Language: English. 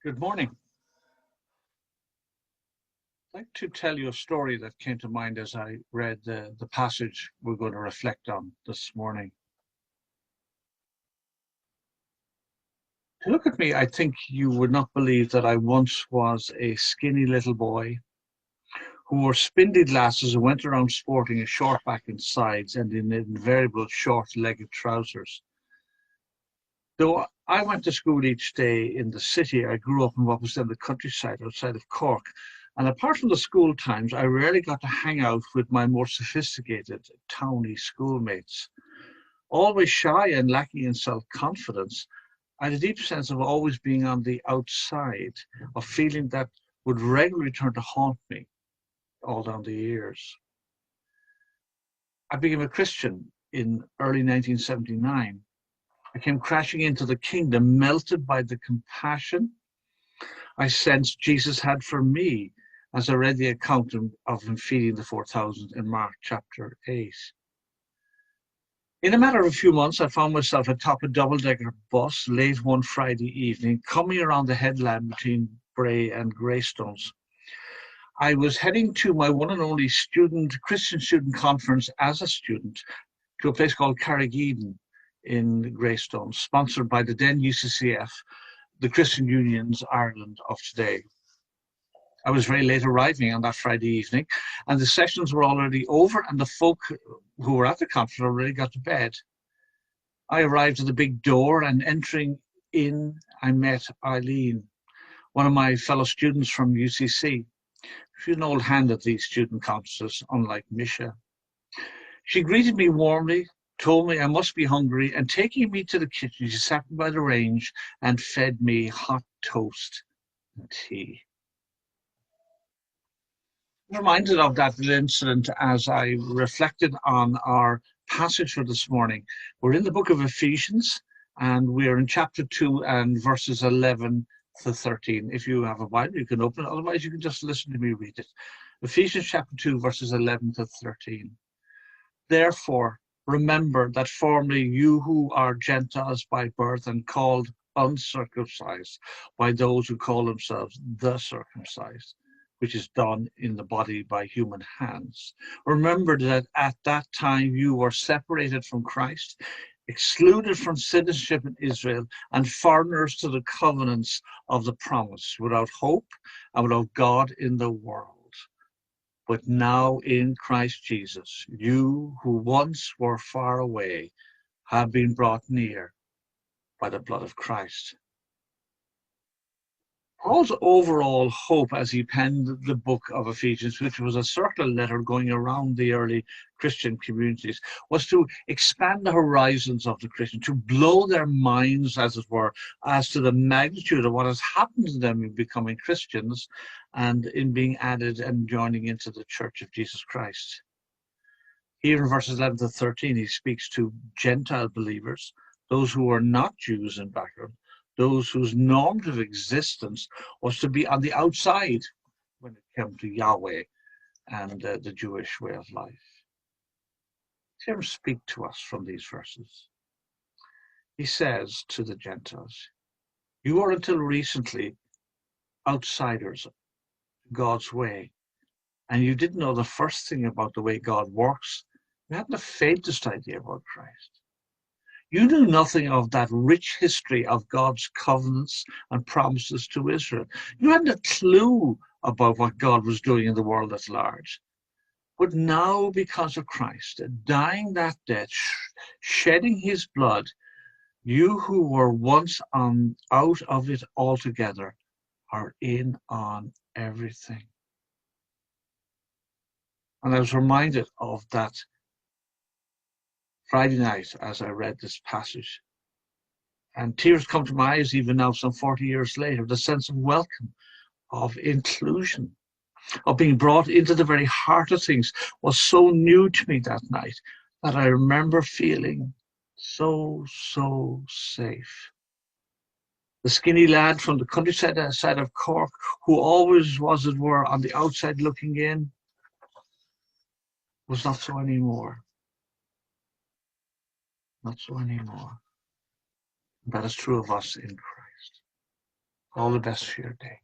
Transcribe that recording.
Good morning. I'd like to tell you a story that came to mind as I read the passage we're going to reflect on this morning. To look at me, I think you would not believe that I once was a skinny little boy who wore spindly glasses and went around sporting a short back and sides and in invariable short-legged trousers. Though I went to school each day in the city, I grew up in what was then the countryside outside of Cork. And apart from the school times, I rarely got to hang out with my more sophisticated towny schoolmates. Always shy and lacking in self-confidence, I had a deep sense of always being on the outside, a feeling that would regularly turn to haunt me all down the years. I became a Christian in early 1979. I came crashing into the kingdom, melted by the compassion I sensed Jesus had for me as I read the account of him feeding the 4,000 in Mark chapter 8. In a matter of a few months, I found myself atop a double-decker bus late one Friday evening, coming around the headland between Bray and Greystones. I was heading to my one and only Christian student conference as a student to a place called Carrigeeden in Greystones, sponsored by the then UCCF, the Christian Union's Ireland of today. I was very late arriving on that Friday evening, and the sessions were already over, and the folk who were at the conference already got to bed. I arrived at the big door, and entering in, I met Eileen, one of my fellow students from UCC. She's an old hand at these student conferences, unlike Misha. She greeted me warmly, told me I must be hungry, and taking me to the kitchen, she sat me by the range and fed me hot toast and tea. I'm reminded of that little incident as I reflected on our passage for this morning. We're in the book of Ephesians, and we're in chapter 2 and verses 11 to 13. If you have a Bible, you can open it. Otherwise, you can just listen to me read it. Ephesians chapter 2, verses 11 to 13. Therefore, remember that formerly you who are Gentiles by birth and called uncircumcised by those who call themselves the circumcised, which is done in the body by human hands. Remember that at that time you were separated from Christ, excluded from citizenship in Israel, and foreigners to the covenants of the promise, without hope and without God in the world. But now in Christ Jesus, you who once were far away have been brought near by the blood of Christ. Paul's overall hope as he penned the book of Ephesians, which was a circular letter going around the early Christian communities, was to expand the horizons of the Christian, to blow their minds, as it were, as to the magnitude of what has happened to them in becoming Christians and in being added and joining into the Church of Jesus Christ. Here in verses 11 to 13, he speaks to Gentile believers, those who are not Jews in background, those whose normative existence was to be on the outside when it came to Yahweh and the Jewish way of life. Hear him speak to us from these verses. He says to the Gentiles, you are until recently outsiders of God's way, and you didn't know the first thing about the way God works. You hadn't the faintest idea about Christ. You knew nothing of that rich history of God's covenants and promises to Israel. You hadn't a clue about what God was doing in the world at large. But now, because of Christ, dying that death, shedding his blood, you who were once out of it altogether are in on everything. And I was reminded of that Friday night as I read this passage. And tears come to my eyes even now, some 40 years later. The sense of welcome, of inclusion, of being brought into the very heart of things was so new to me that night that I remember feeling so safe. The skinny lad from the countryside side of Cork, who always was, as it were, on the outside looking in, was not so anymore. Not so anymore. That is true of us in Christ. All the best for your day.